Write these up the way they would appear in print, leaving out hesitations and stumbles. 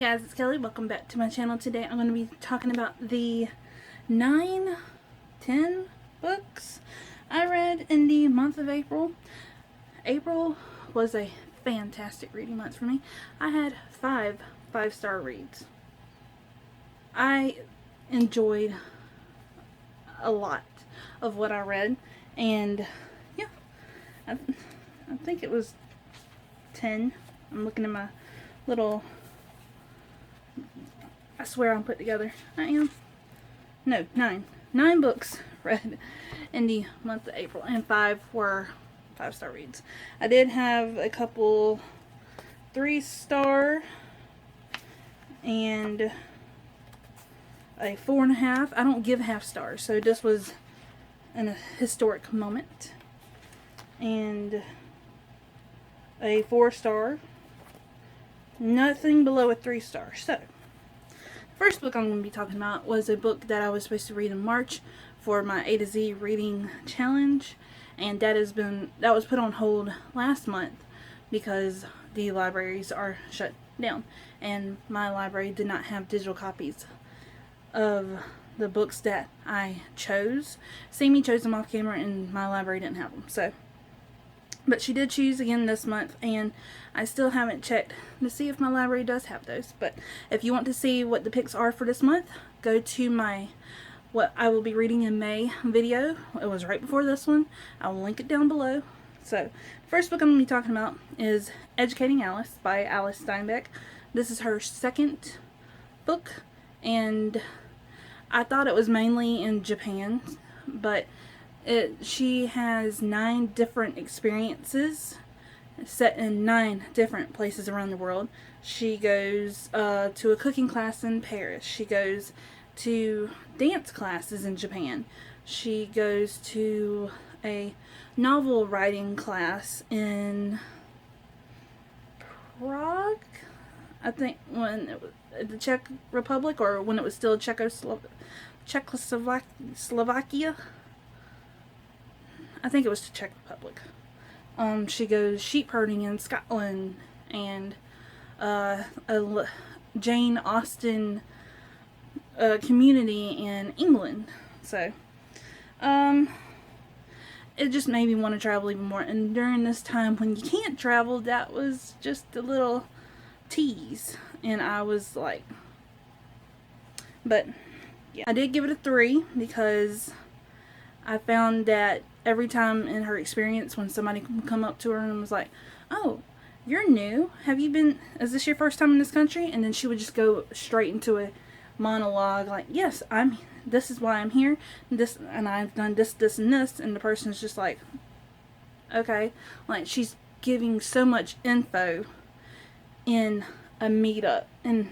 Hey guys, it's Kelly. Welcome back to my channel. Today I'm going to be talking about the 10 books I read in the month of April. April was a fantastic reading month for me. I had five-star reads. I enjoyed a lot of what I read, and yeah, I think it was 10. I'm looking at my little... I swear I'm put together. I am. No, 9. 9 books read in the month of April, and 5 were 5-star reads. I did have a couple 3-star and a 4.5. I don't give half stars, so this was an historic moment. And a 4-star. Nothing below a 3-star. So, first book I'm going to be talking about was a book that I was supposed to read in March for my A to Z reading challenge, and that was put on hold last month because the libraries are shut down, and my library did not have digital copies of the books that I chose. Sammy chose them off camera and my library didn't have them. But she did choose again this month, and I still haven't checked to see if my library does have those. But if you want to see what the picks are for this month, go to my what I will be reading in May video. It was right before this one. I will link it down below. So, the first book I'm going to be talking about is Educating Alice by Alice Steinbeck. This is her second book, and I thought it was mainly in Japan, but she has 9 different experiences set in 9 different places around the world. She goes to a cooking class in Paris. She goes to dance classes in Japan. She goes to a novel writing class in Prague, I think, when it was the Czech Republic, or when it was still Czechoslovakia. I think it was the Czech Republic. She goes sheep herding in Scotland, and a Jane Austen community in England. So, it just made me want to travel even more. And during this time when you can't travel, that was just a little tease. And I was like, but yeah, I did give it a 3 because I found that every time in her experience when somebody come up to her and was like, "Oh, you're new. Is this your first time in this country?" And then she would just go straight into a monologue like, "Yes, this is why I'm here. And I've done this, this, and this." And the person's just like, okay. Like, she's giving so much info in a meetup, in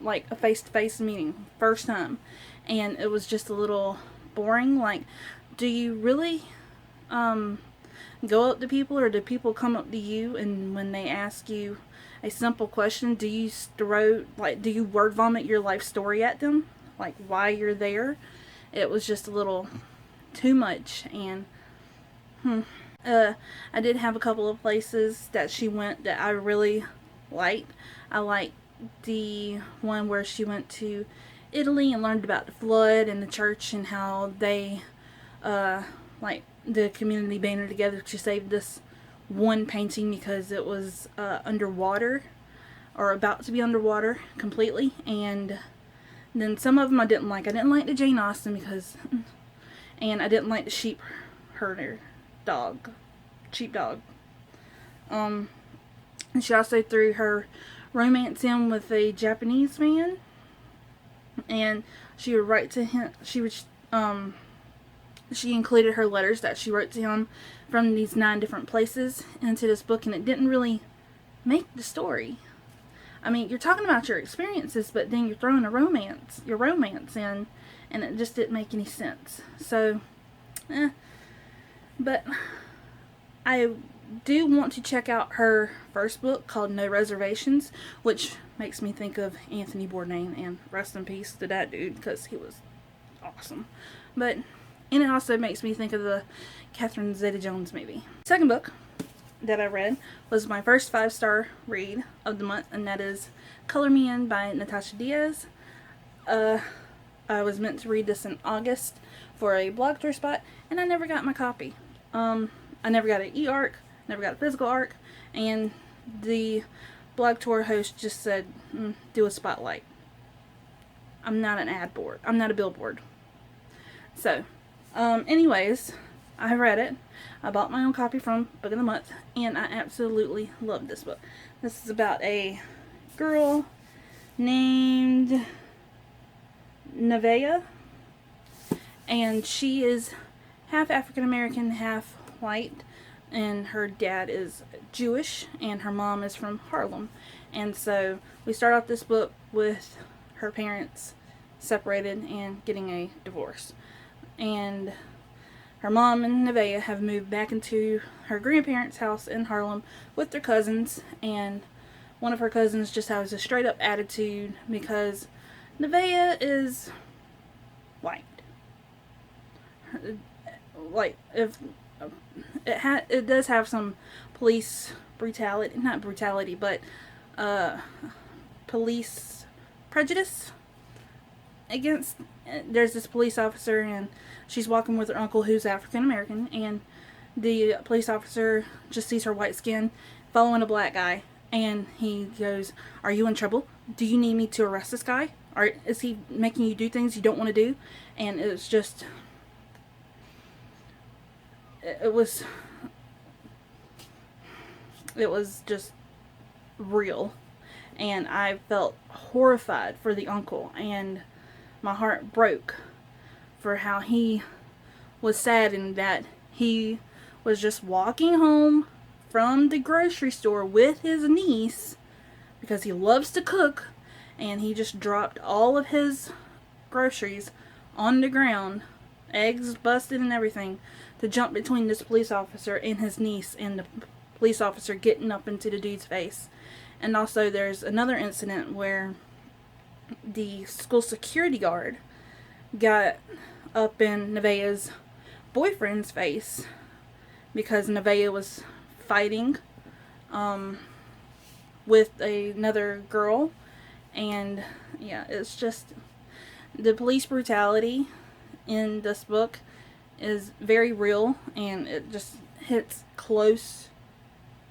like a face-to-face meeting, first time. And it was just a little boring. Like, do you really go up to people, or do people come up to you, and when they ask you a simple question, do you word vomit your life story at them, like why you're there? It was just a little too much. And I did have a couple of places that she went that I really liked. I liked the one where she went to Italy and learned about the flood and the church, and how they like the community banded together to save this one painting because it was underwater, or about to be underwater completely. And then some of them I didn't like. I didn't like the Jane Austen and I didn't like the sheep dog. And she also threw her romance in with a Japanese man, and she would write to him. She included her letters that she wrote to him from these 9 different places into this book, and it didn't really make the story. I mean, you're talking about your experiences, but then you're throwing your romance in, and it just didn't make any sense. So, But I do want to check out her first book called No Reservations, which makes me think of Anthony Bourdain, and rest in peace to that dude, because he was awesome. And it also makes me think of the Catherine Zeta-Jones movie. Second book that I read was my first 5-star read of the month, and that is Color Me In by Natasha Diaz. I was meant to read this in August for a blog tour spot, and I never got my copy. I never got an e-arc, never got a physical arc, and the blog tour host just said, do a spotlight. I'm not an ad board. I'm not a billboard. So, anyways, I read it. I bought my own copy from Book of the Month, and I absolutely loved this book. This is about a girl named Nevaeh, and she is half African American, half white, and her dad is Jewish, and her mom is from Harlem. And so we start off this book with her parents separated and getting a divorce. And her mom and Nevaeh have moved back into her grandparents' house in Harlem with their cousins, and one of her cousins just has a straight up attitude because Nevaeh is white. Like, if it does have some police brutality, not brutality, but police prejudice against. There's this police officer, and she's walking with her uncle who's African American, and the police officer just sees her white skin following a black guy, and he goes, "Are you in trouble? Do you need me to arrest this guy? Or is he making you do things you don't want to do?" And it was just, it was just real, and I felt horrified for the uncle, and my heart broke for how he was saddened that he was just walking home from the grocery store with his niece because he loves to cook, and he just dropped all of his groceries on the ground, eggs busted and everything, to jump between this police officer and his niece, and the police officer getting up into the dude's face. And also there's another incident where the school security guard got up in Nevaeh's boyfriend's face because Nevaeh was fighting with another girl. And yeah, it's just, the police brutality in this book is very real, and it just hits close.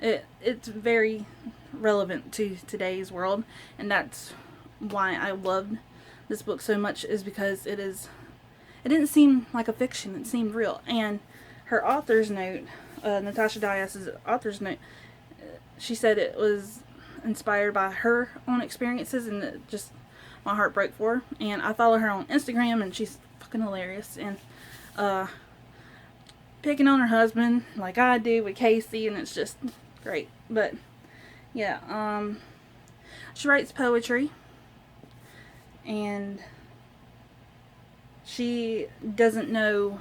It's very relevant to today's world, and that's why I loved this book so much, is because it didn't seem like a fiction, it seemed real. And her author's note, Natasha Diaz's author's note, she said it was inspired by her own experiences, and it just, my heart broke for her. And I follow her on Instagram, and she's fucking hilarious, and picking on her husband like I do with Casey, and it's just great. But yeah, she writes poetry, and she doesn't know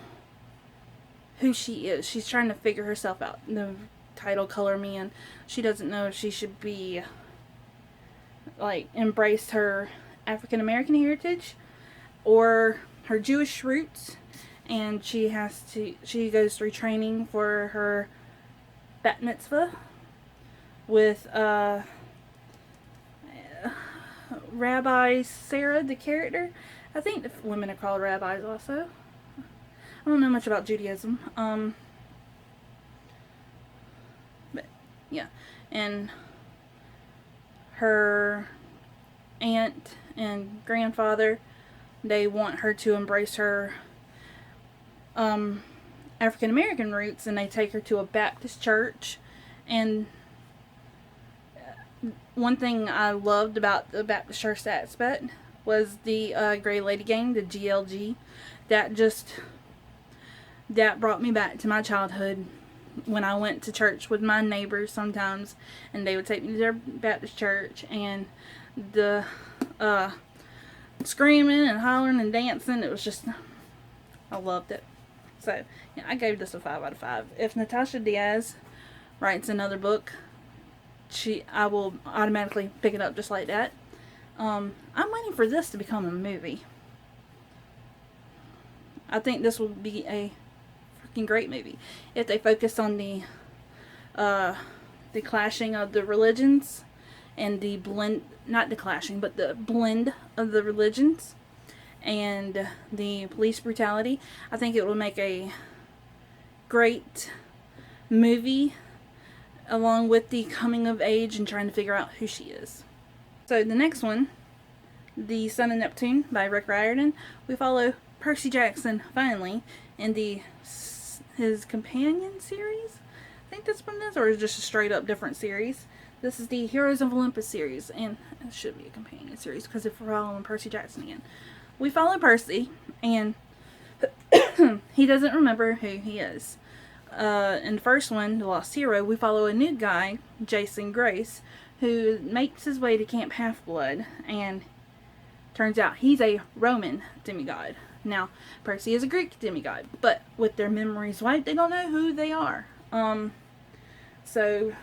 who she is. She's trying to figure herself out. The title, Color Me In, she doesn't know if she should be, like, embrace her African American heritage or her Jewish roots. And she goes through training for her bat mitzvah with Rabbi Sarah, the character. I think the women are called rabbis also. I don't know much about Judaism. But yeah, and her aunt and grandfather, they want her to embrace her African American roots, and they take her to a Baptist church. And one thing I loved about the Baptist church aspect was the Gray Lady Gang, the GLG. That brought me back to my childhood when I went to church with my neighbors sometimes, and they would take me to their Baptist church, and the screaming and hollering and dancing, it was just, I loved it. So yeah, I gave this a 5 out of 5. If Natasha Diaz writes another book, I will automatically pick it up just like that. I'm waiting for this to become a movie. I think this will be a freaking great movie if they focus on the the clashing of the religions and the blend, not the clashing, but the blend of the religions and the police brutality. I think it will make a great movie along with the coming of age and trying to figure out who she is. So the next one, the Sun and Neptune by Rick Riordan, we follow Percy Jackson finally in his companion series. I think that's what it is, or is it just a straight up different series? This is the Heroes of Olympus series, and it should be a companion series because if we're following Percy Jackson again, we follow Percy, and he doesn't remember who he is. In the first one, The Lost Hero, we follow a new guy, Jason Grace, who makes his way to Camp Half-Blood, and turns out he's a Roman demigod. Now, Percy is a Greek demigod, but with their memories wiped, they don't know who they are. So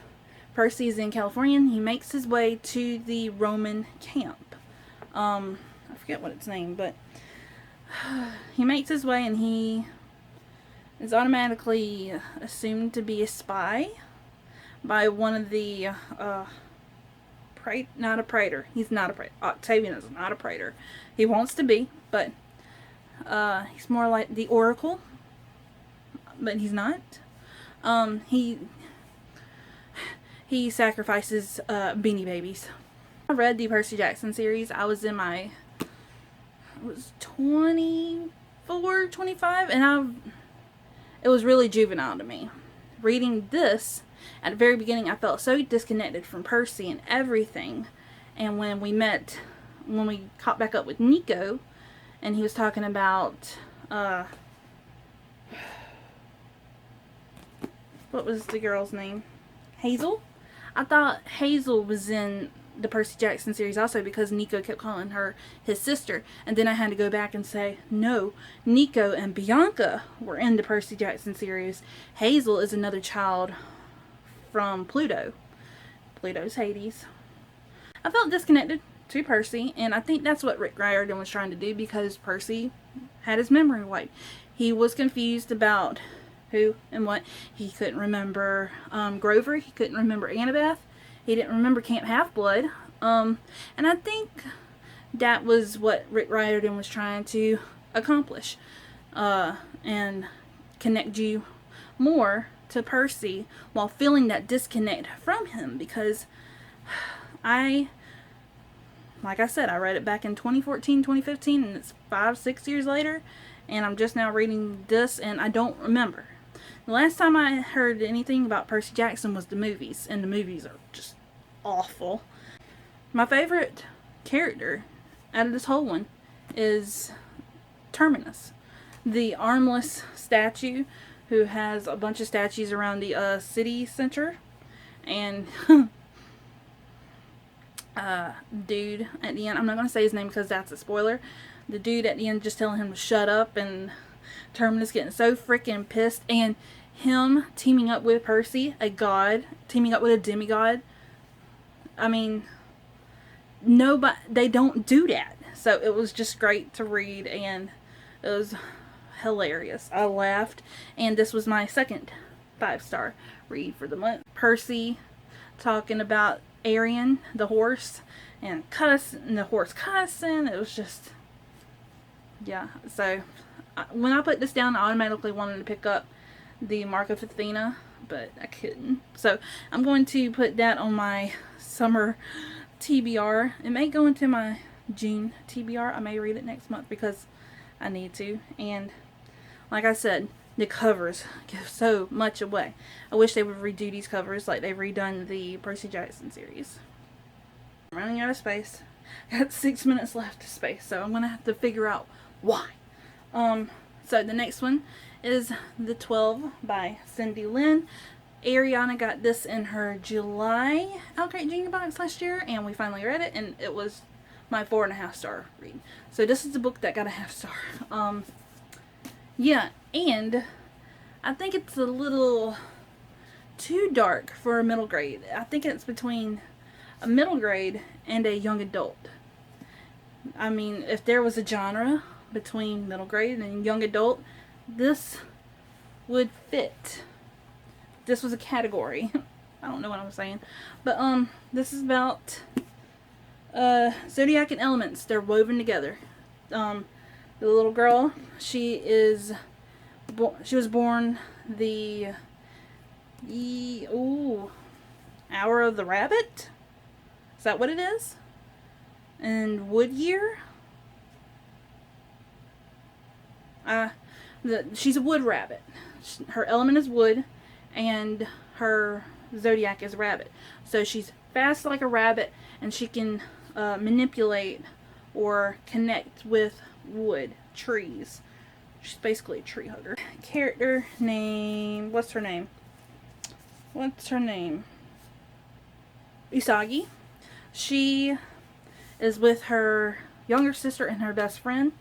Percy's in California, and he makes his way to the Roman camp. I forget what it's named, but he makes his way, and he is automatically assumed to be a spy by one of the not a praetor. He's not a praetor. Octavian is not a praetor. He wants to be, but he's more like the Oracle, but he's not. He sacrifices Beanie Babies. I read the Percy Jackson series. I was 24, 25, and it was really juvenile to me. Reading this, at the very beginning, I felt so disconnected from Percy and everything. And when we caught back up with Nico, and he was talking about, what was the girl's name? Hazel? I thought Hazel was in the Percy Jackson series also because Nico kept calling her his sister. And then I had to go back and say, no, Nico and Bianca were in the Percy Jackson series. Hazel is another child from Pluto. Pluto's Hades. I felt disconnected to Percy, and I think that's what Rick Riordan was trying to do because Percy had his memory wiped. He was confused about who and what. He couldn't remember Grover. He couldn't remember Annabeth. He didn't remember Camp Half-Blood. And I think that was what Rick Riordan was trying to accomplish. And connect you more to Percy while feeling that disconnect from him. Because like I said, I read it back in 2014, 2015, and it's 5-6 years later. And I'm just now reading this, and I don't remember. The last time I heard anything about Percy Jackson was the movies, and the movies are just awful. My favorite character out of this whole one is Terminus, the armless statue who has a bunch of statues around the city center, and dude at the end, I'm not going to say his name because that's a spoiler, the dude at the end just telling him to shut up, and Terminus getting so freaking pissed, and him teaming up with Percy, a god, teaming up with a demigod. I mean, nobody, they don't do that. So it was just great to read, and it was hilarious. I laughed, and this was my second 5-star read for the month. Percy talking about Arian, the horse, and the horse cussing. It was just, yeah. So when I put this down, I automatically wanted to pick up the Mark of Athena, but I couldn't. So I'm going to put that on my summer TBR. It may go into my June TBR. I may read it next month because I need to. And like I said, the covers give so much away. I wish they would redo these covers like they've redone the Percy Jackson series. I'm running out of space. I got 6 minutes left of space, so I'm going to have to figure out why. So the next one is The 12 by Cindy Lynn. Ariana got this in her July Outgreat Junior box last year, and we finally read it, and it was my 4.5-star read. So this is the book that got a 1/2 star. Yeah, and I think it's a little too dark for a middle grade. I think it's between a middle grade and a young adult. I mean, if there was a genre between middle grade and young adult, this would fit this was a category. I don't know what I'm saying. But this is about zodiac and elements. They're woven together. The little girl, she was born the hour of the rabbit. Is that what it is? And wood year. She's a wood rabbit. Her element is wood, and her zodiac is rabbit. So she's fast like a rabbit, and she can manipulate or connect with wood, trees. She's basically a tree hugger. Character name, what's her name? Usagi. She is with her younger sister and her best friend,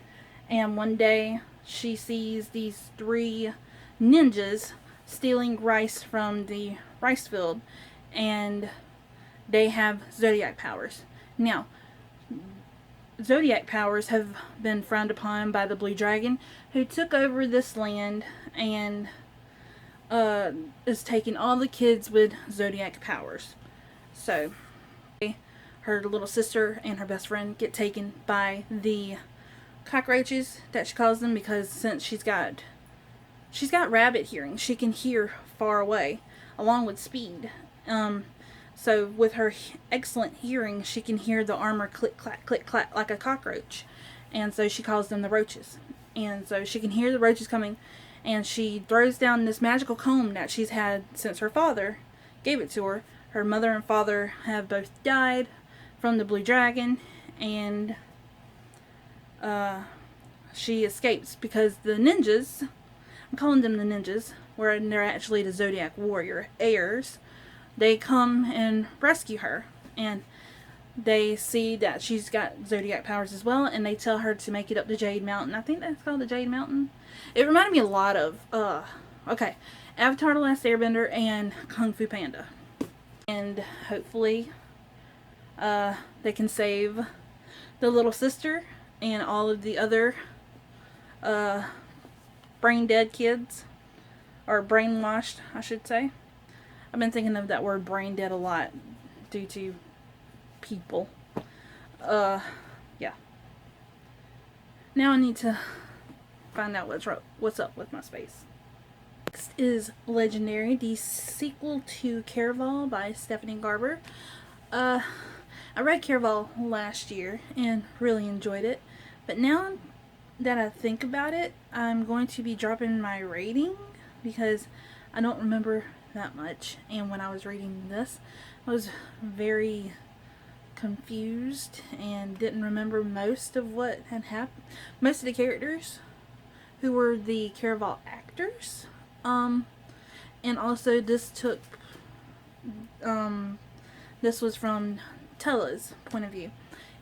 and one day she sees these 3 ninjas stealing rice from the rice field, and they have zodiac powers. Now, zodiac powers have been frowned upon by the Blue Dragon, who took over this land and is taking all the kids with zodiac powers. So her little sister and her best friend get taken by the cockroaches, that she calls them, because since she's got rabbit hearing, she can hear far away along with speed. So with her excellent hearing, she can hear the armor click clack like a cockroach, and so she calls them the roaches. And so she can hear the roaches coming, and she throws down this magical comb that she's had since her father gave it to her. Her mother and father have both died from the Blue Dragon, and she escapes because the ninjas, I'm calling them the ninjas, where they're actually the Zodiac Warrior heirs, they come and rescue her, and they see that she's got zodiac powers as well, and they tell her to make it up to Jade Mountain. I think that's called the Jade Mountain. It reminded me a lot of Avatar: The Last Airbender and Kung Fu Panda. And hopefully they can save the little sister and all of the other brain dead kids, or brainwashed, I should say. I've been thinking of that word brain dead a lot due to people. Yeah. Now I need to find out what's up with my space. Next is Legendary, the sequel to Caraval by Stephanie Garber. I read Caraval last year and really enjoyed it, but now that I think about it, I'm going to be dropping my rating because I don't remember that much, and when I was reading this, I was very confused and didn't remember most of what had happened. Most of the characters who were the Caraval actors. And also this was from Tella's point of view.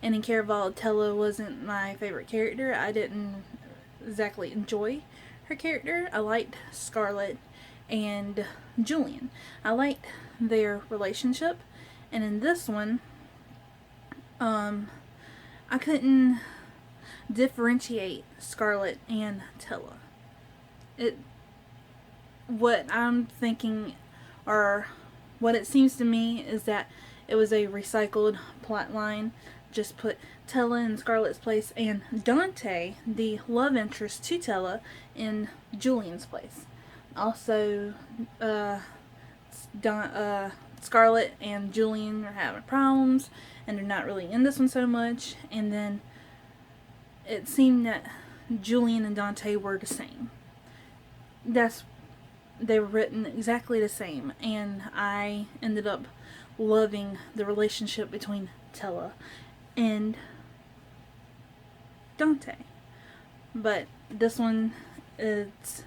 And in Caraval, Tella wasn't my favorite character. I didn't exactly enjoy her character. I liked Scarlet and Julian. I liked their relationship. And in this one, I couldn't differentiate Scarlet and Tella. What I'm thinking, or what it seems to me, is that it was a recycled plot line. Just put Tella in Scarlet's place and Dante, the love interest to Tella, in Julian's place. Also, Scarlet and Julian are having problems, and they're not really in this one so much. And then it seemed that Julian and Dante were the same. They were written exactly the same, and I ended up loving the relationship between Tella and Dante. But this one, there's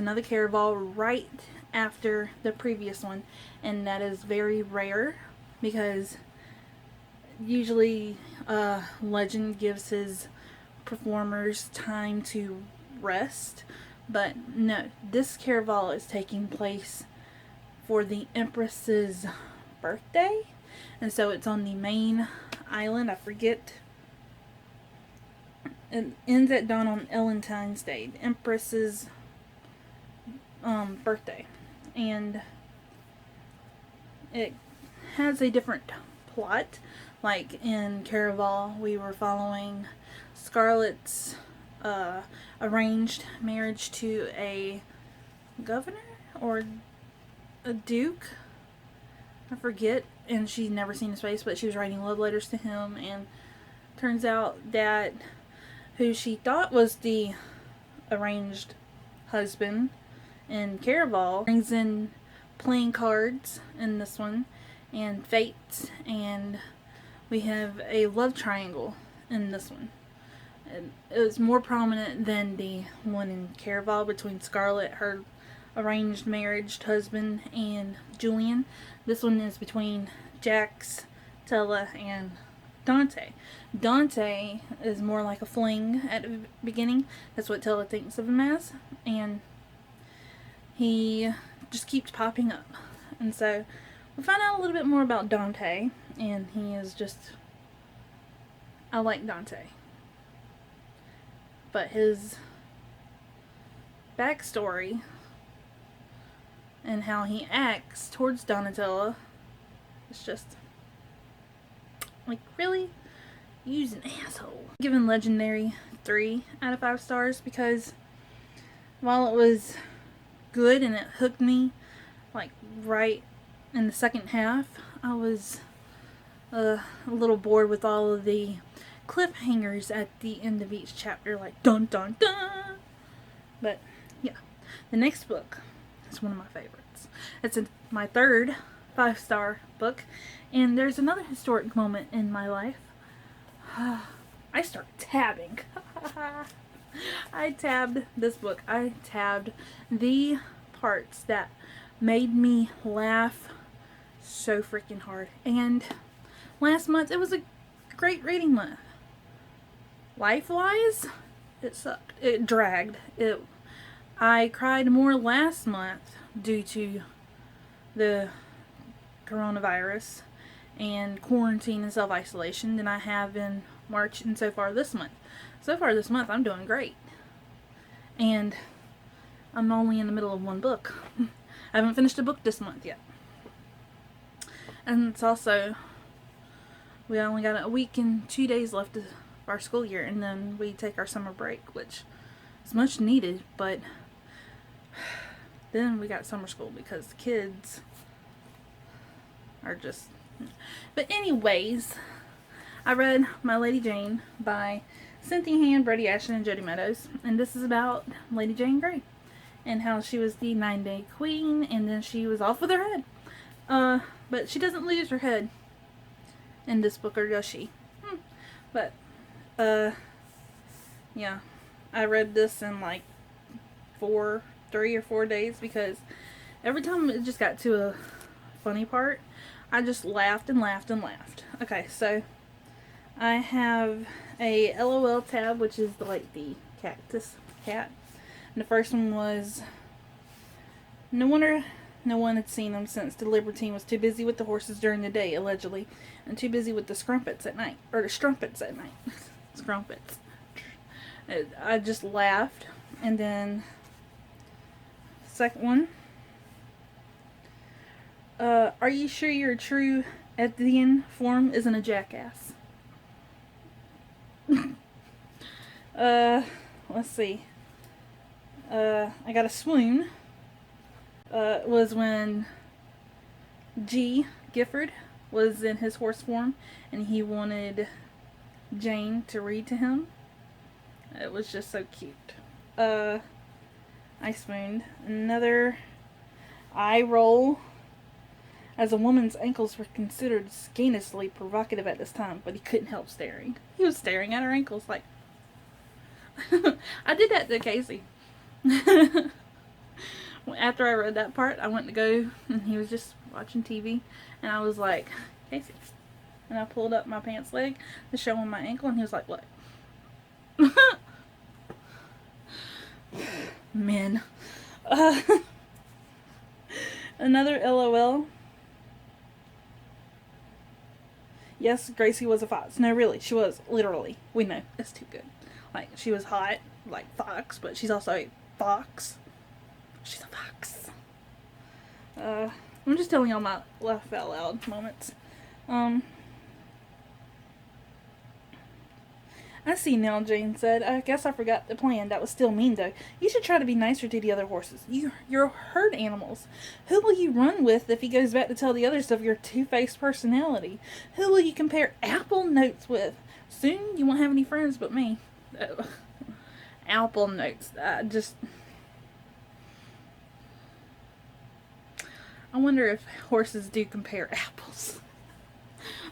another Caraval right after the previous one, and that is very rare because usually Legend gives his performers time to rest. But no, this Caraval is taking place for the Empress's birthday, and so it's on the main island. I forget. It ends at dawn on Valentine's Day, the Empress's birthday, and it has a different plot. Like in Caraval, we were following Scarlett's arranged marriage to a governor or a duke, I forget, and she'd never seen his face, but she was writing love letters to him, and turns out that who she thought was the arranged husband in Caraval brings in playing cards in this one, and fates, and we have a love triangle in this one. And it was more prominent than the one in Caraval between Scarlett, her arranged marriage husband, and Julian. This one is between Jax, Tella, and Dante. Dante is more like a fling at the beginning. That's what Tella thinks of him as. And he just keeps popping up. And so we find out a little bit more about Dante. And he is just... I like Dante. But his backstory and how he acts towards Donatella is just... like, really? You's an asshole. Given Legendary 3 out of 5 stars because while it was good and it hooked me like right in the second half, I was a little bored with all of the cliffhangers at the end of each chapter, like dun dun dun. But yeah, the next book is one of my favorites. It's my third 5-star book, and there's another historic moment in my life. I started tabbing. I tabbed this book. I tabbed the parts that made me laugh so freaking hard. And last month, it was a great reading month. Life-wise, it sucked. It dragged. I cried more last month due to the coronavirus and quarantine and self-isolation than I have in March and so far this month. So far this month I'm doing great. And I'm only in the middle of one book. I haven't finished a book this month yet. And it's also, we only got a week and 2 days left of our school year, and then we take our summer break, which is much needed, but then we got summer school because the kids are just... But anyways, I read My Lady Jane by Cynthia Hand, Brady Ashton, and Jody Meadows, and this is about Lady Jane Grey and how she was the 9-day queen, and then she was off with her head. But she doesn't lose her head in this book, or does she? But yeah, I read this in like 3 or 4 days because every time it just got to a funny part, I just laughed and laughed and laughed. Okay, so I have a LOL tab, which is like the cactus cat. And the first one was, no wonder no one had seen him since the Libertine was too busy with the horses during the day, allegedly, and too busy with the scrumpets at night. Or the strumpets at night. Scrumpets. I just laughed. And then, second one. Are you sure your true Ethian form isn't a jackass? Let's see. I got a swoon. Was when Gifford was in his horse form and he wanted Jane to read to him. It was just so cute. I swooned. Another eye roll. As a woman's ankles were considered skeinously provocative at this time, but he couldn't help staring. He was staring at her ankles like... I did that to Casey. After I read that part, I went to go, and he was just watching TV, and I was like, Casey. And I pulled up my pants leg to show him my ankle, and he was like, what? Men. Another LOL. Yes, Gracie was a fox. No, really, she was, literally. We know. It's too good. Like, she was hot, like fox, but she's also a fox. She's a fox. I'm just telling y'all my laugh out loud moments. I see now, Jane said. I guess I forgot the plan. That was still mean, though. You should try to be nicer to the other horses. You're herd animals. Who will you run with if he goes back to tell the others of your two-faced personality? Who will you compare apple notes with? Soon you won't have any friends but me. Oh. Apple notes. I wonder if horses do compare apples.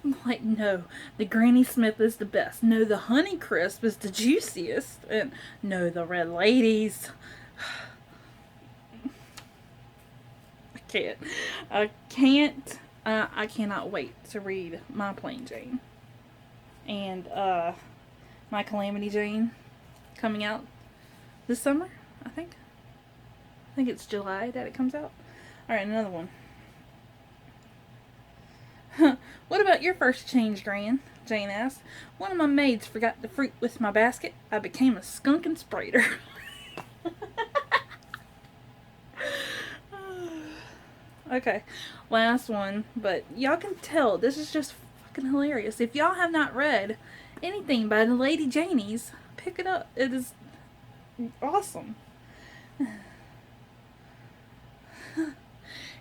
I'm like, no, the Granny Smith is the best. No, the Honey Crisp is the juiciest. And no, the Red Ladies. I can't. I cannot wait to read my Plain Jane. And my Calamity Jane coming out this summer, I think. I think it's July that it comes out. Alright, another one. What about your first change, Gran? Jane asked. One of my maids forgot the fruit with my basket. I became a skunk and sprayed her. Okay, last one. But y'all can tell this is just fucking hilarious. If y'all have not read anything by the Lady Janies, pick it up. It is awesome.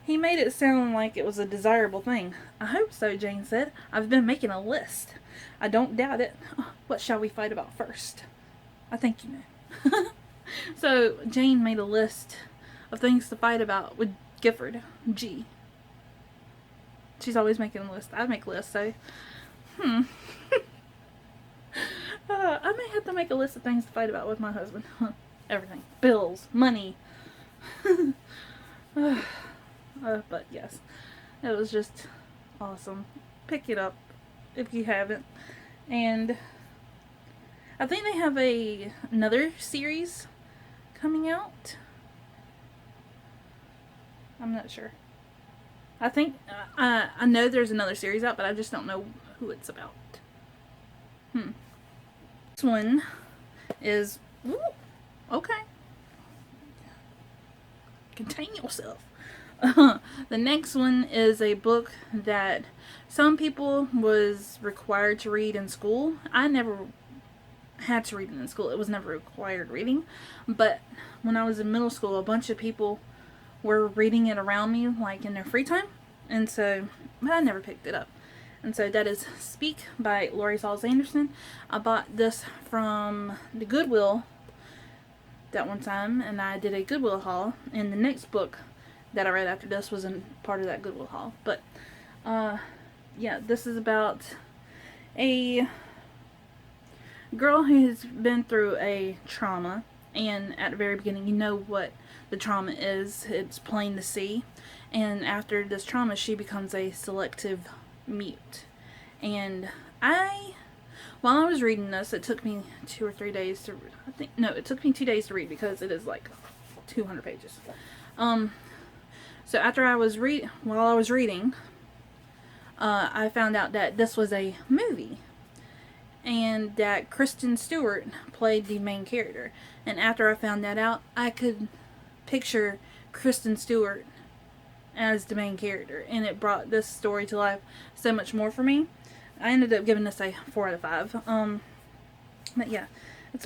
He made it sound like it was a desirable thing. I hope so, Jane said. I've been making a list. I don't doubt it. What shall we fight about first? I think you know. So, Jane made a list of things to fight about with Gifford G. She's always making a list. I make lists, so... I may have to make a list of things to fight about with my husband. Everything. Bills. Money. But yes, it was just awesome. Pick it up if you haven't. And I think they have another series coming out. I'm not sure. I think I know there's another series out, but I just don't know who it's about. This one is okay. Contain yourself. The next one is a book that some people was required to read in school. I never had to read it in school. It was never required reading. But when I was in middle school, a bunch of people were reading it around me, like in their free time. And so I never picked it up. And so that is Speak by Lori Sauls Anderson. I bought this from the Goodwill that one time, and I did a Goodwill haul. And the next book that I read after this was in part of that Goodwill haul. But yeah, this is about a girl who's been through a trauma, and at the very beginning you know what the trauma is. It's plain to see. And after this trauma she becomes a selective mute. And while I was reading this, it took me 2 or 3 days to it took me 2 days to read because it is like 200 pages. So after while I was reading, I found out that this was a movie, and that Kristen Stewart played the main character. And after I found that out, I could picture Kristen Stewart as the main character, and it brought this story to life so much more for me. I ended up giving this a 4 out of 5. But yeah, it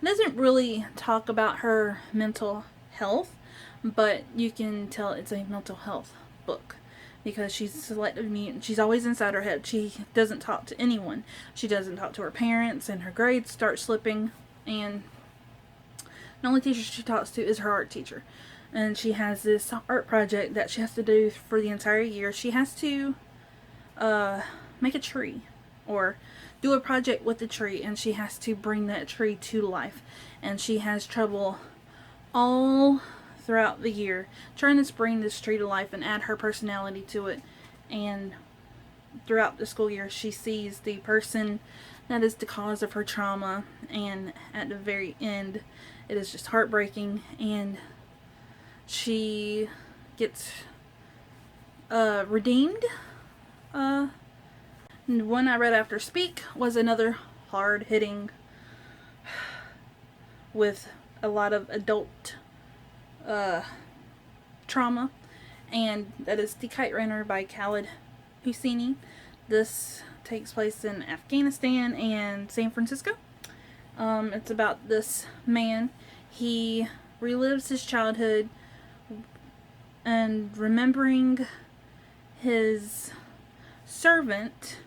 doesn't really talk about her mental health, but you can tell it's a mental health book because she's selective mute. She's always inside her head. She doesn't talk to anyone. She doesn't talk to her parents, and her grades start slipping. And the only teacher she talks to is her art teacher. And she has this art project that she has to do for the entire year. She has to make a tree or do a project with the tree, and she has to bring that tree to life. And she has trouble all throughout the year trying to bring this tree to life and add her personality to it. And throughout the school year she sees the person that is the cause of her trauma, and at the very end it is just heartbreaking. And she gets redeemed. The one I read after Speak was another hard-hitting with a lot of adult trauma, and that is The Kite Runner by Khaled Hosseini. This takes place in Afghanistan and San Francisco. It's about this man. He relives his childhood and remembering his servant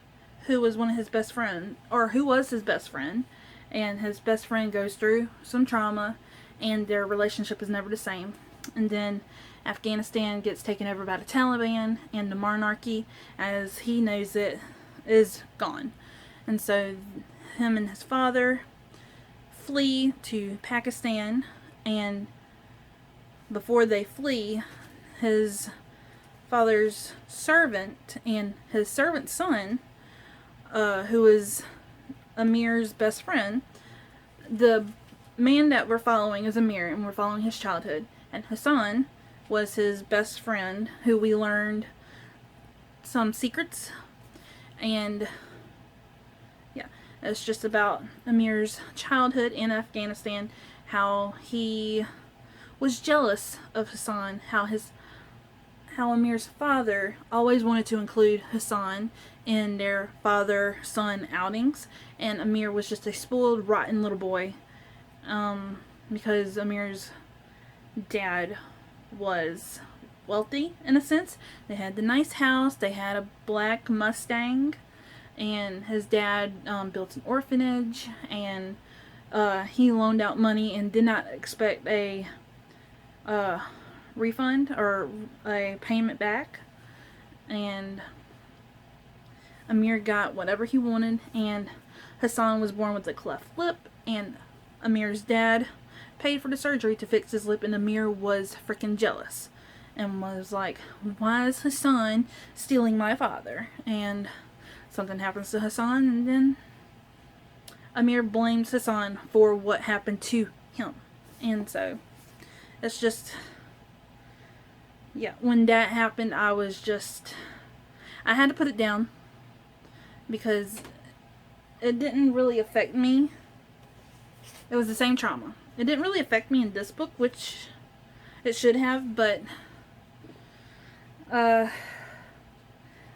who was one of his best friends, or who was his best friend, and his best friend goes through some trauma and their relationship is never the same. And then Afghanistan gets taken over by the Taliban, and the monarchy, as he knows it, is gone. And so him and his father flee to Pakistan, and before they flee, his father's servant and his servant's son, who is Amir's best friend, the man that we're following is Amir, and we're following his childhood, and Hassan was his best friend, who we learned some secrets. And yeah, it's just about Amir's childhood in Afghanistan, how he was jealous of Hassan, how Amir's father always wanted to include Hassan in their father-son outings, and Amir was just a spoiled, rotten little boy, because Amir's dad was wealthy, in a sense. They had the nice house, they had a black Mustang, and his dad built an orphanage, and he loaned out money and did not expect a refund or a payment back, and Amir got whatever he wanted, and Hassan was born with a cleft lip, and Amir's dad paid for the surgery to fix his lip, and Amir was freaking jealous and was like, why is Hassan stealing my father? And something happens to Hassan, and then Amir blames Hassan for what happened to him. And so it's just, yeah, when that happened, I had to put it down because it didn't really affect me. It was the same trauma. It didn't really affect me in this book, which it should have, but I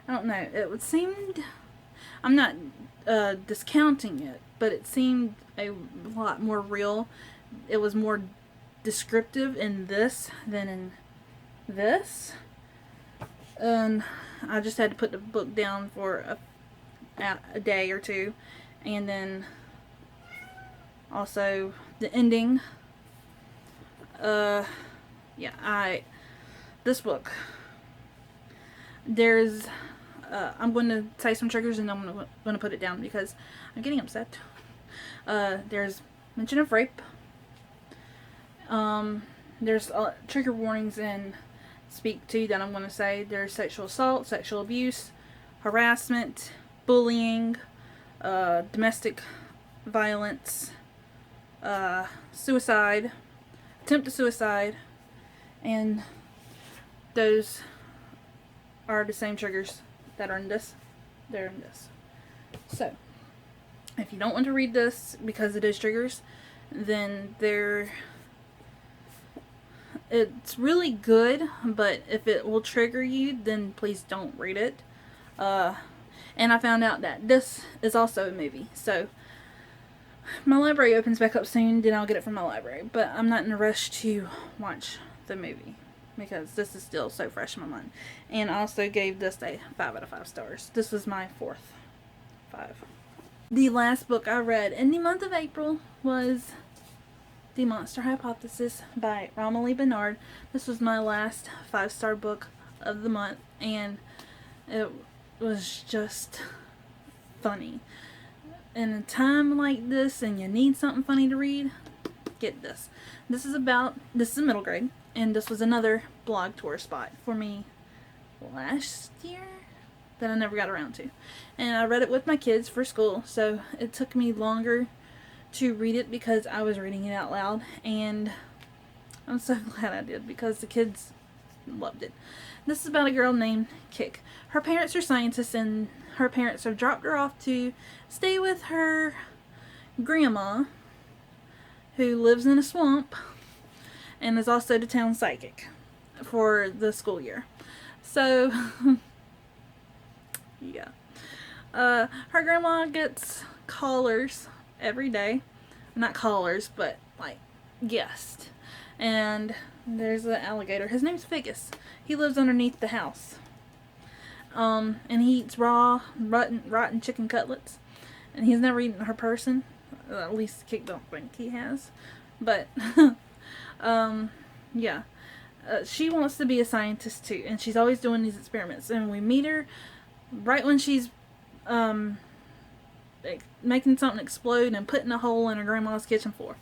don't know. It seemed, I'm not discounting it, but it seemed a lot more real. It was more descriptive in this than in this. And I just had to put the book down for a day or two. And then also the ending. This book, there's I'm going to say some triggers, and I'm going to put it down because I'm getting upset. There's mention of rape. There's trigger warnings in Speak 2 that I'm going to say. There's sexual assault, sexual abuse, harassment, bullying, domestic violence, suicide, attempted suicide, and those are the same triggers that are in this. They're in this. So, if you don't want to read this because it is triggers, then it's really good, but if it will trigger you, then please don't read it. And I found out that this is also a movie, so my library opens back up soon, then I'll get it from my library, but I'm not in a rush to watch the movie because this is still so fresh in my mind. And I also gave this a 5 out of 5 stars. This was my 4th 5. The last book I read in the month of April was The Monster Hypothesis by Romilly Bernard. This was my last 5-star book of the month, and it was just funny. In a time like this and you need something funny to read, get this. This is middle grade, and this was another blog tour spot for me last year that I never got around to. And I read it with my kids for school, so it took me longer to read it because I was reading it out loud, and I'm so glad I did because the kids loved it. This is about a girl named Kick. Her parents are scientists, and her parents have dropped her off to stay with her grandma, who lives in a swamp and is also the town psychic for the school year. So, yeah. Her grandma gets callers every day. Not callers, but like guests. And there's an alligator. His name's Figgis. He lives underneath the house. And he eats raw, rotten chicken cutlets. And he's never eaten her person. At least Kick don't think he has. But, yeah. She wants to be a scientist too. And she's always doing these experiments. And we meet her right when she's making something explode and putting a hole in her grandma's kitchen floor.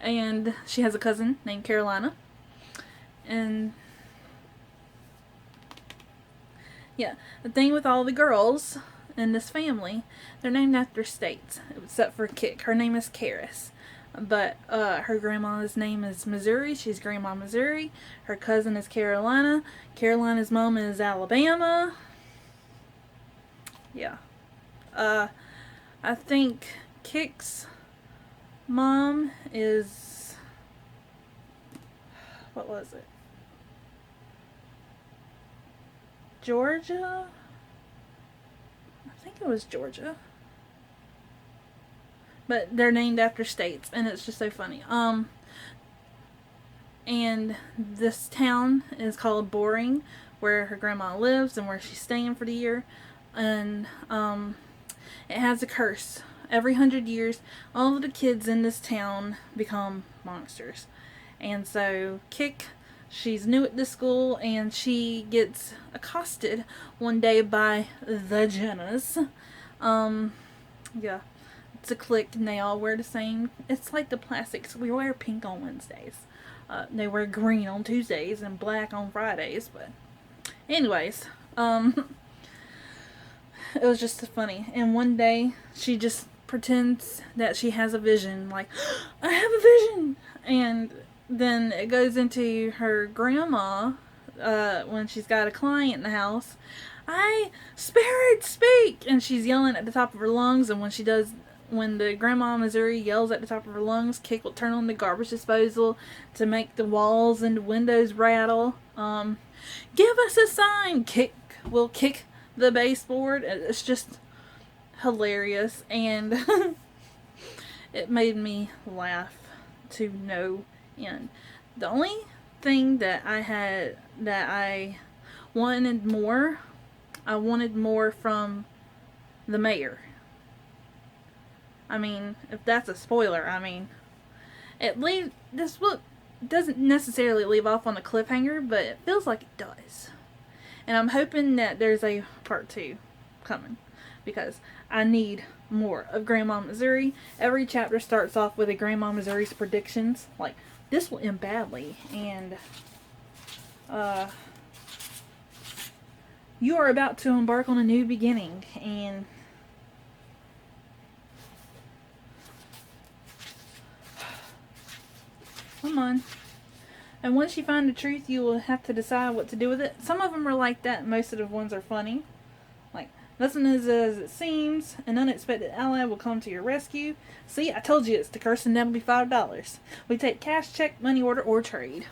And she has a cousin named Carolina. And yeah, the thing with all the girls in this family, they're named after states, except for Kick. Her name is Karis. But her grandma's name is Missouri. She's Grandma Missouri. Her cousin is Carolina. Carolina's mom is Alabama. Yeah. I think Kick's mom is, what was it? Georgia? I think it was Georgia. But they're named after states, and it's just so funny. And this town is called Boring, where her grandma lives and where she's staying for the year. And it has a curse. Every 100 years, all of the kids in this town become monsters. And so Kick, she's new at this school, and she gets accosted one day by the Jennas. Yeah. It's a clique, and they all wear the same. It's like the plastics. We wear pink on Wednesdays. They wear green on Tuesdays and black on Fridays. But anyways, it was just funny. And one day she just pretends that she has a vision, like, I have a vision. And then it goes into her grandma when she's got a client in the house. Spirit, speak! And she's yelling at the top of her lungs. And when the Grandma Missouri yells at the top of her lungs, Kick will turn on the garbage disposal to make the walls and the windows rattle. Give us a sign! Kick will kick the baseboard. It's just hilarious, and it made me laugh to no end. The only thing that I wanted more from the mayor. I mean, if that's a spoiler, I mean, this book doesn't necessarily leave off on a cliffhanger, but it feels like it does. And I'm hoping that there's a part 2 coming, because I need more of Grandma Missouri. Every chapter starts off with a Grandma Missouri's predictions, like, this will end badly, and you are about to embark on a new beginning, and come on. And once you find the truth, you will have to decide what to do with it. Some of them are like that. Most of the ones are funny. Like, nothing is as it seems. An unexpected ally will come to your rescue. See, I told you it's the curse, and that'll be $5. We take cash, check, money order, or trade.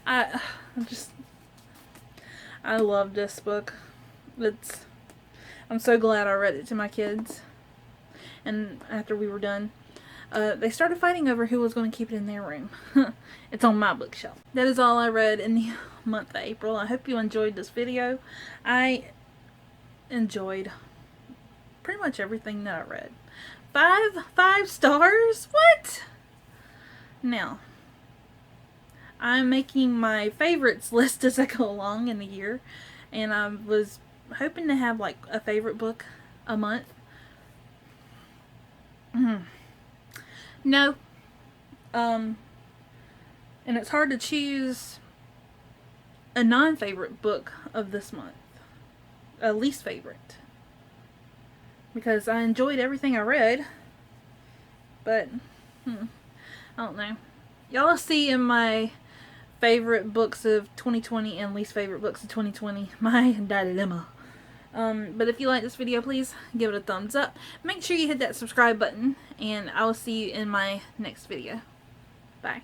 I love this book. I'm so glad I read it to my kids. And after we were done, they started fighting over who was going to keep it in their room. It's on my bookshelf. That is all I read in the month of April. I hope you enjoyed this video. I enjoyed pretty much everything that I read. 5 stars? What? Now, I'm making my favorites list as I go along in the year. And I was hoping to have like a favorite book a month. No. And it's hard to choose a non-favorite book of this month. A least favorite. Because I enjoyed everything I read. But, I don't know. Y'all see in my favorite books of 2020 and least favorite books of 2020 my dilemma. But if you like this video, please give it a thumbs up. Make sure you hit that subscribe button, and I will see you in my next video. Bye.